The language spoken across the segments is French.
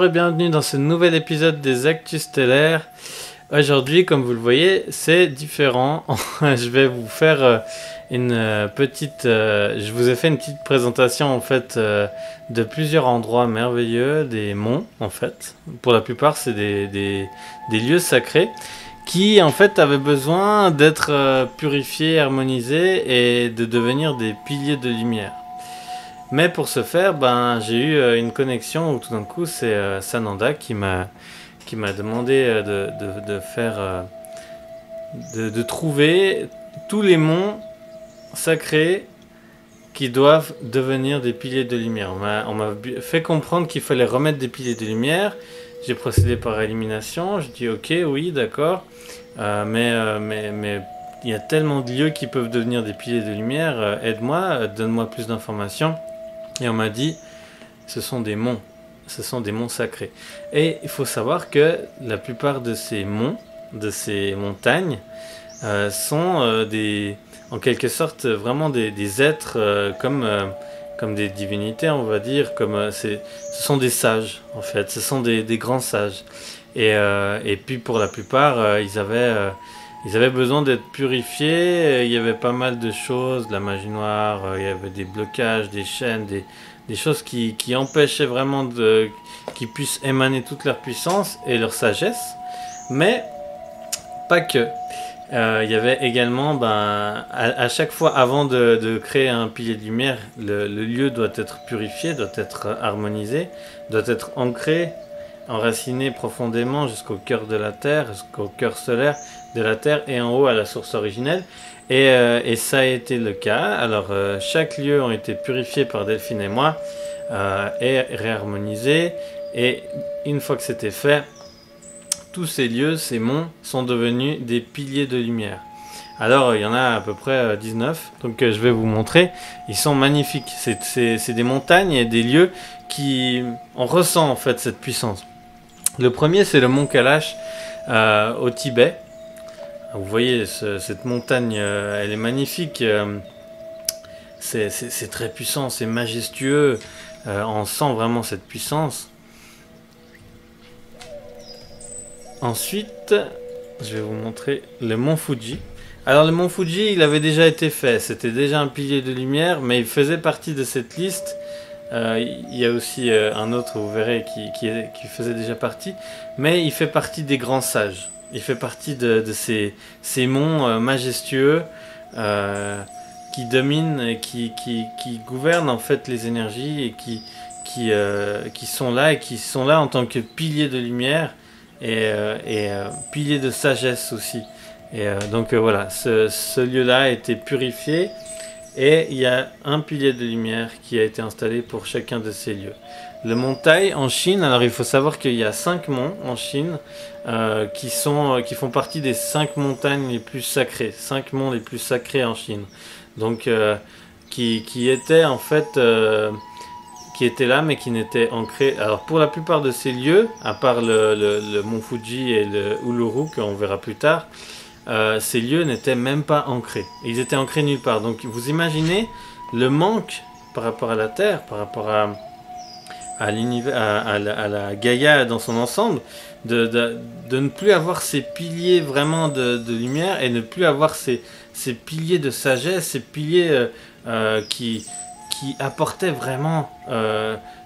Bonjour et bienvenue dans ce nouvel épisode des Actus Stellaires. Aujourd'hui, comme vous le voyez, c'est différent. Je vais vous faire je vous ai fait une petite présentation en fait de plusieurs endroits merveilleux, des monts en fait. Pour la plupart, c'est des lieux sacrés qui en fait avaient besoin d'être purifiés, harmonisés et de devenir des piliers de lumière. Mais pour ce faire, j'ai eu une connexion où tout d'un coup c'est Sananda qui m'a demandé de trouver tous les monts sacrés qui doivent devenir des piliers de lumière. On m'a fait comprendre qu'il fallait remettre des piliers de lumière. J'ai procédé par élimination. Je dis ok, oui, d'accord, mais il y a tellement de lieux qui peuvent devenir des piliers de lumière. Aide-moi, donne-moi plus d'informations. Et on m'a dit, ce sont des monts sacrés. Et il faut savoir que la plupart de ces monts, de ces montagnes, sont en quelque sorte vraiment des êtres comme des divinités, on va dire. Ce sont des sages, en fait. Ce sont des grands sages. Et puis pour la plupart, ils avaient besoin d'être purifiés. Il y avait pas mal de choses, de la magie noire, il y avait des blocages, des chaînes, des choses qui empêchaient vraiment qu'ils puissent émaner toute leur puissance et leur sagesse. Mais pas que. Il y avait également, à chaque fois avant de créer un pilier de lumière, le lieu doit être purifié, doit être harmonisé, doit être ancré, enraciné profondément jusqu'au cœur de la Terre, jusqu'au cœur solaire de la Terre et en haut à la source originelle. Et ça a été le cas. Alors chaque lieu a été purifié par Delphine et moi et réharmonisé. Et une fois que c'était fait, tous ces lieux, ces monts, sont devenus des piliers de lumière. Alors il y en a à peu près 19, donc je vais vous montrer. Ils sont magnifiques. C'est des montagnes et des lieux qui... On ressent en fait cette puissance. Le premier, c'est le mont Kailash au Tibet. Vous voyez cette montagne, elle est magnifique. C'est très puissant, c'est majestueux. On sent vraiment cette puissance. Ensuite, je vais vous montrer le mont Fuji. Alors le mont Fuji, il avait déjà été fait. C'était déjà un pilier de lumière, mais il faisait partie de cette liste. Il y a aussi un autre, vous verrez, qui faisait déjà partie. Mais il fait partie des grands sages. Il fait partie de ces monts majestueux qui dominent et qui gouvernent en fait les énergies et qui sont là en tant que piliers de lumière et piliers de sagesse aussi. Et donc voilà, ce lieu-là a été purifié et il y a un pilier de lumière qui a été installé pour chacun de ces lieux. Le mont Tai en Chine, alors il faut savoir qu'il y a 5 monts en Chine qui font partie des 5 montagnes les plus sacrées, 5 monts les plus sacrés en Chine. Donc qui étaient en fait qui étaient là mais qui n'étaient ancrés. Alors pour la plupart de ces lieux, à part le mont Fuji et le Uluru qu'on verra plus tard, ces lieux n'étaient même pas ancrés. Ils étaient ancrés nulle part. Donc vous imaginez le manque par rapport à la Terre, par rapport à l'univers, à la Gaïa dans son ensemble, de ne plus avoir ces piliers vraiment de lumière et ne plus avoir ces piliers de sagesse, ces piliers qui apportaient vraiment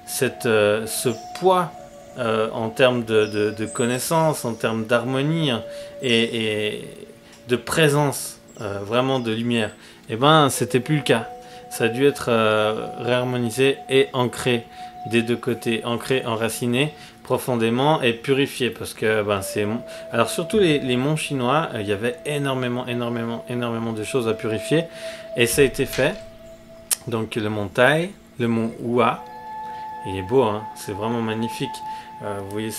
ce poids en termes de connaissances, en termes d'harmonie et de présence vraiment de lumière. Et c'était plus le cas. Ça a dû être réharmonisé et ancré des deux côtés, ancré, enraciné profondément et purifié parce que alors surtout les monts chinois, il y avait énormément de choses à purifier et ça a été fait. Donc le mont Tai, le mont Hua, il est beau, hein, c'est vraiment magnifique. Vous voyez,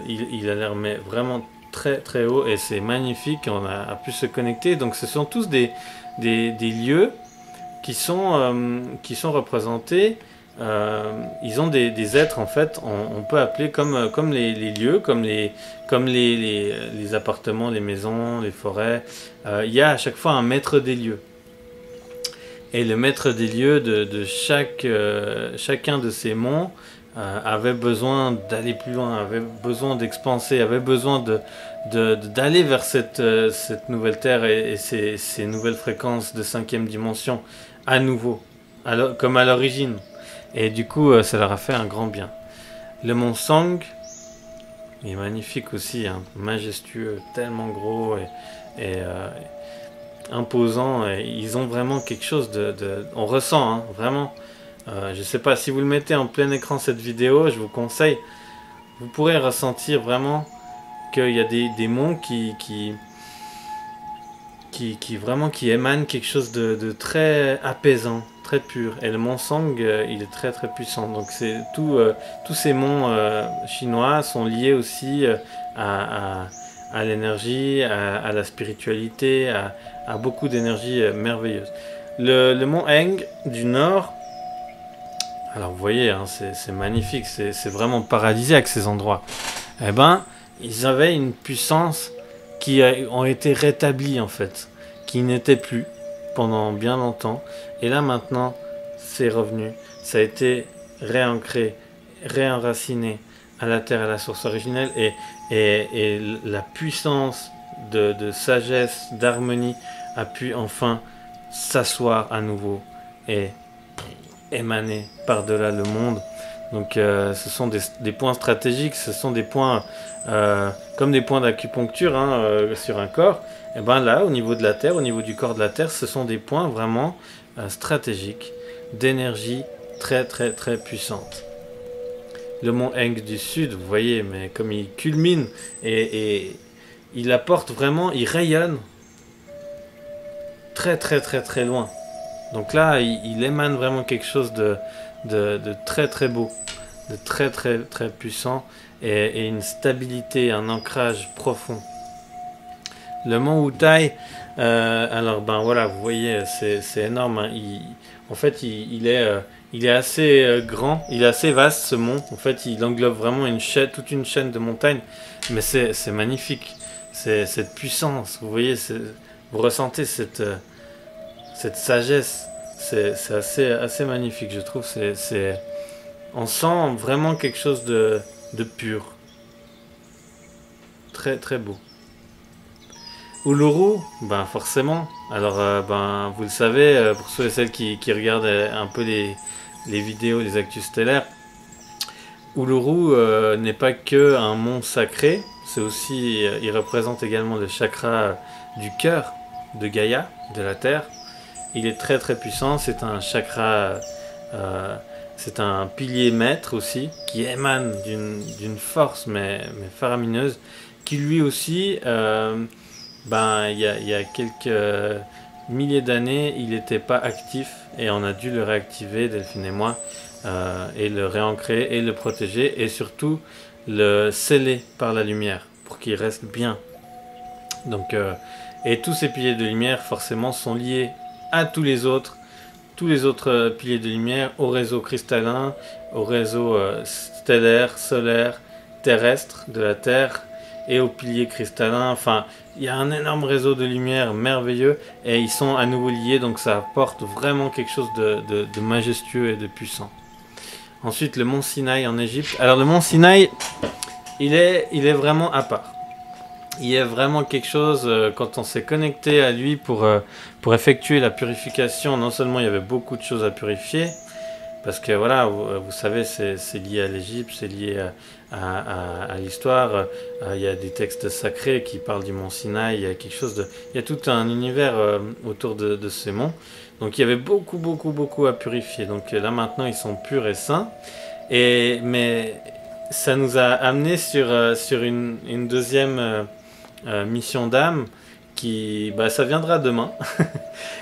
il a l'air vraiment très très haut et c'est magnifique. On a pu se connecter. Donc ce sont tous des lieux qui sont représentés. Ils ont des êtres en fait. On peut appeler comme les lieux, comme les appartements, les maisons, les forêts. Il y a à chaque fois un maître des lieux. Et le maître des lieux de chacun de ces monts avait besoin d'aller plus loin, avait besoin d'expanser, avait besoin d'aller vers cette nouvelle Terre et ces nouvelles fréquences de cinquième dimension à nouveau, comme à l'origine. Et du coup, ça leur a fait un grand bien. Le mont Sang, il est magnifique aussi, hein, majestueux, tellement gros et imposant. Et ils ont vraiment quelque chose on ressent, hein, vraiment. Je sais pas, si vous le mettez en plein écran cette vidéo, je vous conseille, vous pourrez ressentir vraiment qu'il y a des monts qui émanent quelque chose de très apaisant, très pur. Et le mont Sang, il est très très puissant. Donc tous ces monts chinois sont liés aussi à l'énergie, à la spiritualité, à beaucoup d'énergie merveilleuse. Le mont Heng du nord, alors vous voyez, hein, c'est magnifique, c'est vraiment paradisiaque ces endroits. Eh ben, ils avaient une puissance ont été rétablis en fait, qui n'étaient plus pendant bien longtemps. Et là maintenant, c'est revenu. Ça a été réancré, réenraciné à la terre, à la source originelle. Et la puissance de sagesse, d'harmonie a pu enfin s'asseoir à nouveau et émaner par-delà le monde. Donc ce sont des points stratégiques, ce sont des points comme des points d'acupuncture hein, sur un corps. Et bien là, au niveau de la Terre, au niveau du corps de la Terre, ce sont des points vraiment stratégiques, d'énergie très très très puissante. Le mont Heng du Sud, vous voyez, mais comme il culmine et il apporte vraiment, il rayonne très très très très loin. Donc là, il émane vraiment quelque chose de très très beau, de très très très puissant et une stabilité, un ancrage profond. Le mont Wutai, alors ben voilà, vous voyez, c'est énorme. Hein. En fait, il est assez grand, il est assez vaste ce mont. En fait, il englobe vraiment toute une chaîne de montagnes, mais c'est magnifique. C'est cette puissance, vous voyez, vous ressentez cette sagesse, c'est assez magnifique, je trouve. On sent vraiment quelque chose de pur. Très très beau. Uluru, ben forcément. Alors, ben, vous le savez, pour ceux et celles qui regardent un peu les vidéos, les actus stellaires, Uluru n'est pas que un mont sacré, c'est aussi, il représente également le chakra du cœur de Gaïa, de la Terre. Il est très très puissant, c'est un chakra, c'est un pilier maître aussi, qui émane d'une force mais faramineuse, qui lui aussi, ben, il y a quelques milliers d'années, il n'était pas actif et on a dû le réactiver, Delphine et moi, et le réancrer et le protéger et surtout le sceller par la lumière pour qu'il reste bien. Donc, et tous ces piliers de lumière forcément sont liés à tous les autres piliers de lumière, au réseau cristallin, au réseau stellaire, solaire, terrestre de la Terre et aux piliers cristallins. Enfin, il y a un énorme réseau de lumière merveilleux et ils sont à nouveau liés, donc ça apporte vraiment quelque chose de majestueux et de puissant. Ensuite, le mont Sinaï en Égypte. Alors le mont Sinaï, il est vraiment à part. Il y a vraiment quelque chose, quand on s'est connecté à lui pour effectuer la purification, non seulement il y avait beaucoup de choses à purifier, parce que voilà, vous savez, c'est lié à l'Égypte, c'est lié à l'histoire, il y a des textes sacrés qui parlent du mont Sinaï, il y a tout un univers autour de ces monts, donc il y avait beaucoup à purifier, donc là maintenant ils sont purs et saints, mais ça nous a amené sur une deuxième mission d'âme qui, bah, ça viendra demain.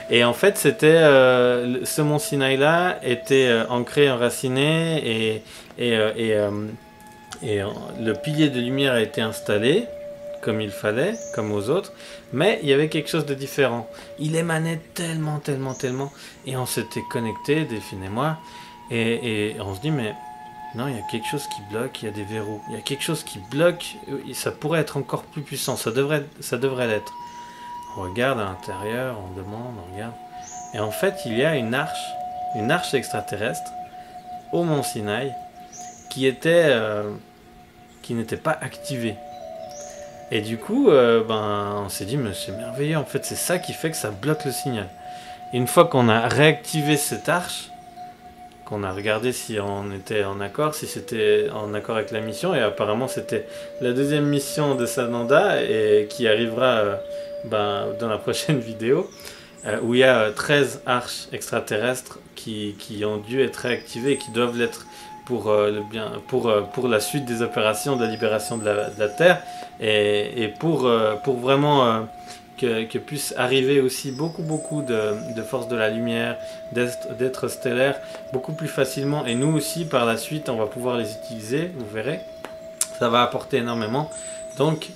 Et en fait, ce mont Sinaï là était ancré, enraciné et le pilier de lumière a été installé comme il fallait, comme aux autres, mais il y avait quelque chose de différent. Il émanait tellement, et on s'était connecté, Delphine et moi, et on se dit mais non, il y a quelque chose qui bloque, il y a des verrous. Il y a quelque chose qui bloque, ça pourrait être encore plus puissant, ça devrait l'être. On regarde à l'intérieur, on demande, on regarde. Et en fait, il y a une arche extraterrestre, au mont Sinaï, qui n'étaient pas activés. Et du coup, on s'est dit, mais c'est merveilleux, en fait, c'est ça qui fait que ça bloque le signal. Et une fois qu'on a réactivé cette arche, qu'on a regardé si on était en accord, si c'était en accord avec la mission, et apparemment c'était la deuxième mission de Sananda, et qui arrivera dans la prochaine vidéo, où il y a 13 arches extraterrestres qui ont dû être réactivées et qui doivent l'être pour la suite des opérations de libération de la Terre, et pour vraiment que puisse arriver aussi beaucoup de forces de la lumière, d'êtres stellaires, beaucoup plus facilement. Et nous aussi, par la suite, on va pouvoir les utiliser, vous verrez. Ça va apporter énormément. Donc,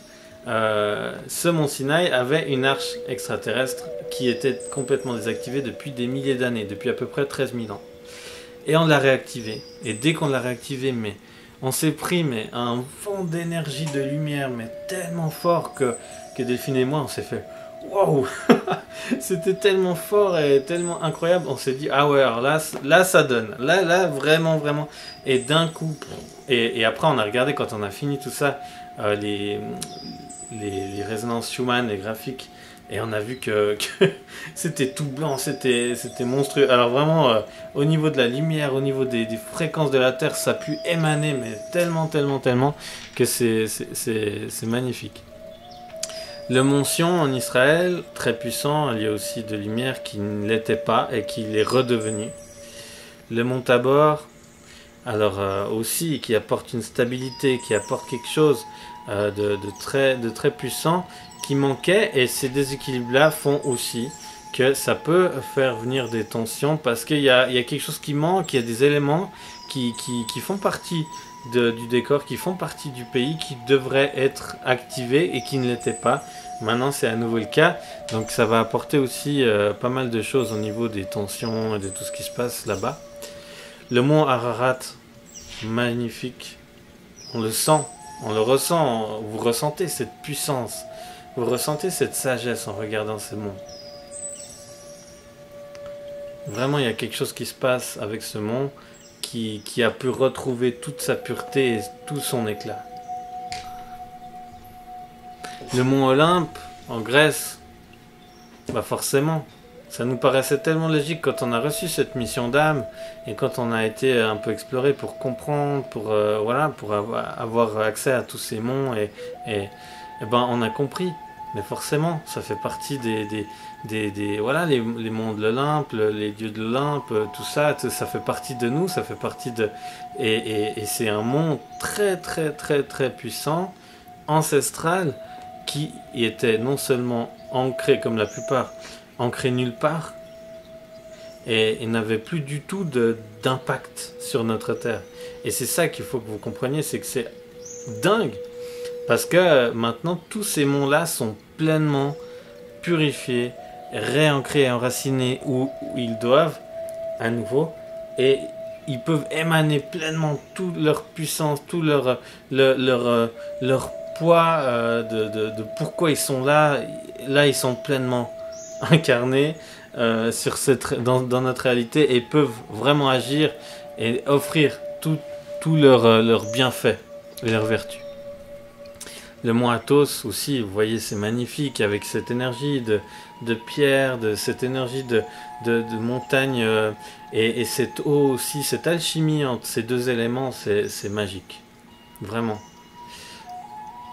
ce mont Sinaï avait une arche extraterrestre qui était complètement désactivée depuis des milliers d'années, depuis à peu près 13 000 ans. Et on l'a réactivé. Et dès qu'on l'a réactivé, mais on s'est pris un vent d'énergie, de lumière, mais tellement fort que Delphine et moi, on s'est fait waouh. C'était tellement fort et tellement incroyable. On s'est dit ah ouais, alors là ça donne. Là vraiment. Et d'un coup, et après on a regardé quand on a fini tout ça, les résonances Schumann, les graphiques. Et on a vu que c'était tout blanc, c'était monstrueux. Alors vraiment, au niveau de la lumière, au niveau des fréquences de la Terre, ça a pu émaner, mais tellement que c'est magnifique. Le mont Sion en Israël, très puissant, il y a aussi de lumière qui ne l'était pas et qui l'est redevenu. Le mont Tabor, alors aussi, qui apporte une stabilité, qui apporte quelque chose de très puissant, qui manquait, et ces déséquilibres-là font aussi que ça peut faire venir des tensions parce qu'il y a quelque chose qui manque, il y a des éléments qui font partie du décor, qui font partie du pays, qui devraient être activés et qui ne l'étaient pas. Maintenant, c'est à nouveau le cas, donc ça va apporter aussi pas mal de choses au niveau des tensions et de tout ce qui se passe là-bas. Le mont Ararat, magnifique, on le sent, on le ressent, vous ressentez cette puissance. Vous ressentez cette sagesse en regardant ces monts. Vraiment, il y a quelque chose qui se passe avec ce mont qui a pu retrouver toute sa pureté et tout son éclat. Le mont Olympe, en Grèce, forcément, ça nous paraissait tellement logique quand on a reçu cette mission d'âme et quand on a été un peu exploré pour comprendre, pour avoir accès à tous ces monts et on a compris. Mais forcément, ça fait partie les monts de l'Olympe, les dieux de l'Olympe, tout ça, ça fait partie de nous, ça fait partie de... Et c'est un mont très puissant, ancestral, qui était non seulement ancré, comme la plupart, ancré nulle part, et n'avait plus du tout d'impact sur notre Terre. Et c'est ça qu'il faut que vous compreniez, c'est que c'est dingue. Parce que maintenant, tous ces monts-là sont pleinement purifiés, réancrés et enracinés où ils doivent, à nouveau, et ils peuvent émaner pleinement toute leur puissance, tout leur poids de pourquoi ils sont là. Là, ils sont pleinement incarnés dans notre réalité et peuvent vraiment agir et offrir tout leur bienfait et leur vertu. Le mont Athos aussi, vous voyez, c'est magnifique avec cette énergie de pierre, cette énergie de montagne et cette eau aussi, cette alchimie entre ces deux éléments, c'est magique. Vraiment.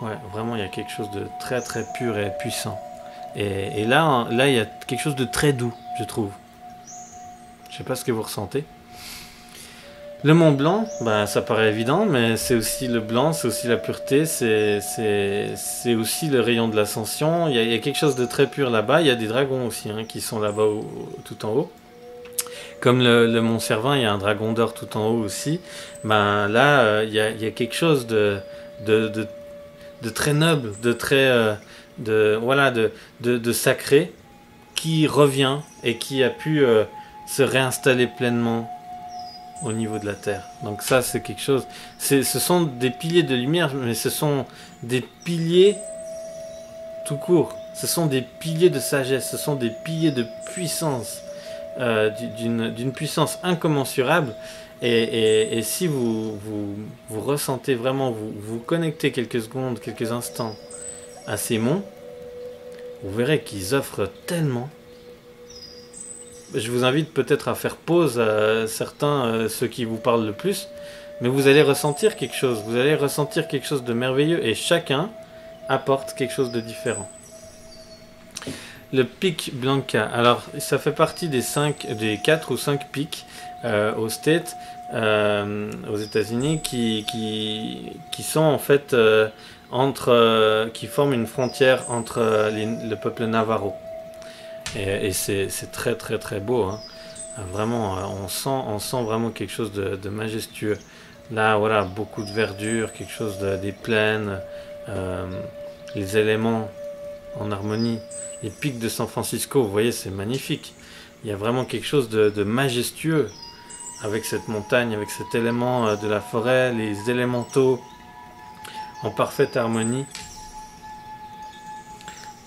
Ouais, vraiment, il y a quelque chose de très pur et puissant. Et là, il y a quelque chose de très doux, je trouve. Je sais pas ce que vous ressentez. Le Mont Blanc, ça paraît évident, mais c'est aussi le blanc, c'est aussi la pureté, c'est aussi le rayon de l'ascension. Il y a quelque chose de très pur là-bas. Il y a des dragons aussi qui sont là-bas tout en haut. Comme le Mont Cervin, il y a un dragon d'or tout en haut aussi. Là, il y a quelque chose de très noble, de sacré, qui revient et qui a pu se réinstaller pleinement au niveau de la Terre. Donc ça, c'est quelque chose... Ce sont des piliers de lumière, mais ce sont des piliers tout court. Ce sont des piliers de sagesse, ce sont des piliers de puissance, d'une puissance incommensurable. Et si vous ressentez vraiment, vous connectez quelques secondes, quelques instants à ces monts, vous verrez qu'ils offrent tellement. Je vous invite peut-être à faire pause à certains, ceux qui vous parlent le plus, mais vous allez ressentir quelque chose, vous allez ressentir quelque chose de merveilleux, et chacun apporte quelque chose de différent. Le pic Blanca, alors ça fait partie des 4 ou 5 pics aux States, aux États-Unis, qui sont en fait qui forment une frontière entre le peuple Navajo. Et c'est très très très beau, hein. Vraiment, on sent vraiment quelque chose de majestueux. Là, voilà, beaucoup de verdure, quelque chose des plaines, les éléments en harmonie. Les pics de San Francisco, vous voyez, c'est magnifique. Il y a vraiment quelque chose de majestueux avec cette montagne, avec cet élément de la forêt, les élémentaux en parfaite harmonie.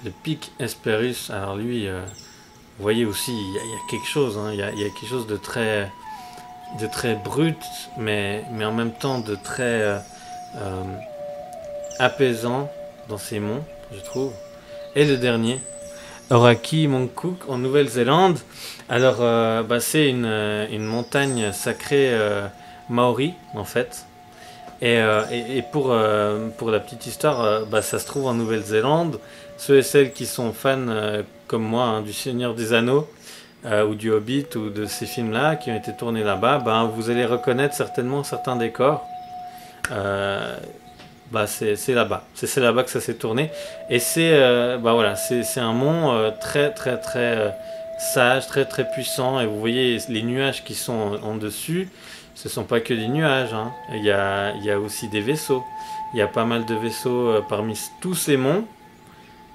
Le pic Hesperus, alors lui, vous voyez aussi, il y a quelque chose, hein, il y a quelque chose de très brut, mais en même temps de très apaisant dans ces monts, je trouve. Et le dernier, Oraki Mongkuk en Nouvelle-Zélande. Alors, c'est une montagne sacrée maori, en fait. Et pour la petite histoire, ça se trouve en Nouvelle-Zélande. Ceux et celles qui sont fans, comme moi, hein, du Seigneur des Anneaux, ou du Hobbit, ou de ces films-là, qui ont été tournés là-bas, vous allez reconnaître certainement certains décors. C'est là-bas. C'est là-bas que ça s'est tourné. Et c'est voilà, c'est un mont très très très sage, très très puissant. Et vous voyez les nuages qui sont en dessus. Ce ne sont pas que des nuages, hein. Il y a aussi des vaisseaux. Il y a pas mal de vaisseaux parmi tous ces monts.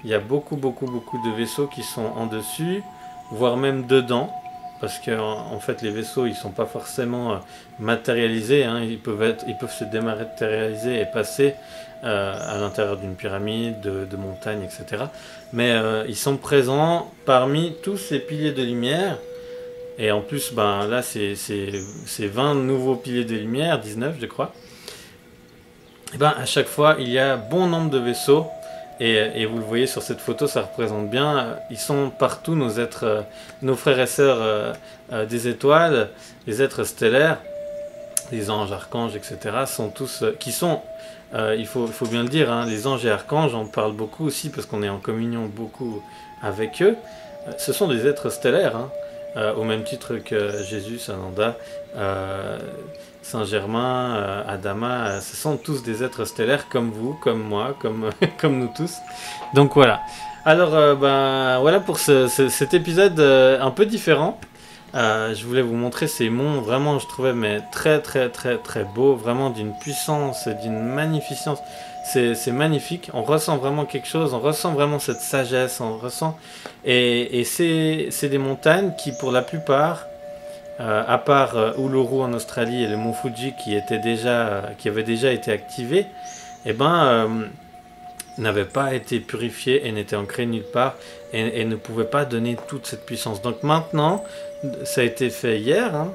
Il y a beaucoup de vaisseaux qui sont en dessus, voire même dedans. Parce que en fait les vaisseaux ils sont pas forcément matérialisés, hein. Ils peuvent se dématérialiser et passer à l'intérieur d'une pyramide, de montagnes, etc. Mais ils sont présents parmi tous ces piliers de lumière. Et en plus, là c'est 20 nouveaux piliers de lumière, 19 je crois. Et à chaque fois il y a bon nombre de vaisseaux. Et vous le voyez sur cette photo, ça représente bien, ils sont partout nos êtres, nos frères et sœurs des étoiles, les êtres stellaires, les anges, archanges, etc. sont tous, il faut bien le dire, hein, les anges et archanges, on parle beaucoup aussi parce qu'on est en communion beaucoup avec eux. Ce sont des êtres stellaires, hein, au même titre que Jésus, Sananda, Saint-Germain, Adama, ce sont tous des êtres stellaires comme vous, comme moi, comme nous tous. Donc voilà. Alors voilà pour cet épisode un peu différent. Je voulais vous montrer ces monts, vraiment je trouvais très très très très beaux, vraiment d'une puissance, d'une magnificence. C'est magnifique, on ressent vraiment quelque chose, on ressent vraiment cette sagesse, on ressent. Et c'est des montagnes qui pour la plupart, à part Uluru en Australie et le mont Fuji qui avait déjà été activé, n'avaient pas été purifiés et n'étaient ancrés nulle part et ne pouvaient pas donner toute cette puissance. Donc maintenant, ça a été fait hier, hein,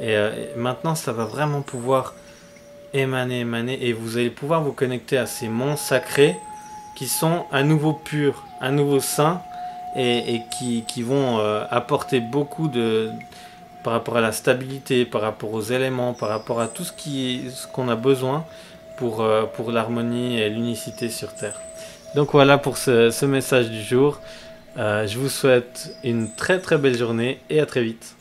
et maintenant ça va vraiment pouvoir émaner, et vous allez pouvoir vous connecter à ces monts sacrés qui sont à nouveau purs, à nouveau saints, et qui vont apporter beaucoup par rapport à la stabilité, par rapport aux éléments, par rapport à tout ce qu'on a besoin pour l'harmonie et l'unicité sur Terre. Donc voilà pour ce message du jour. Je vous souhaite une très très belle journée et à très vite.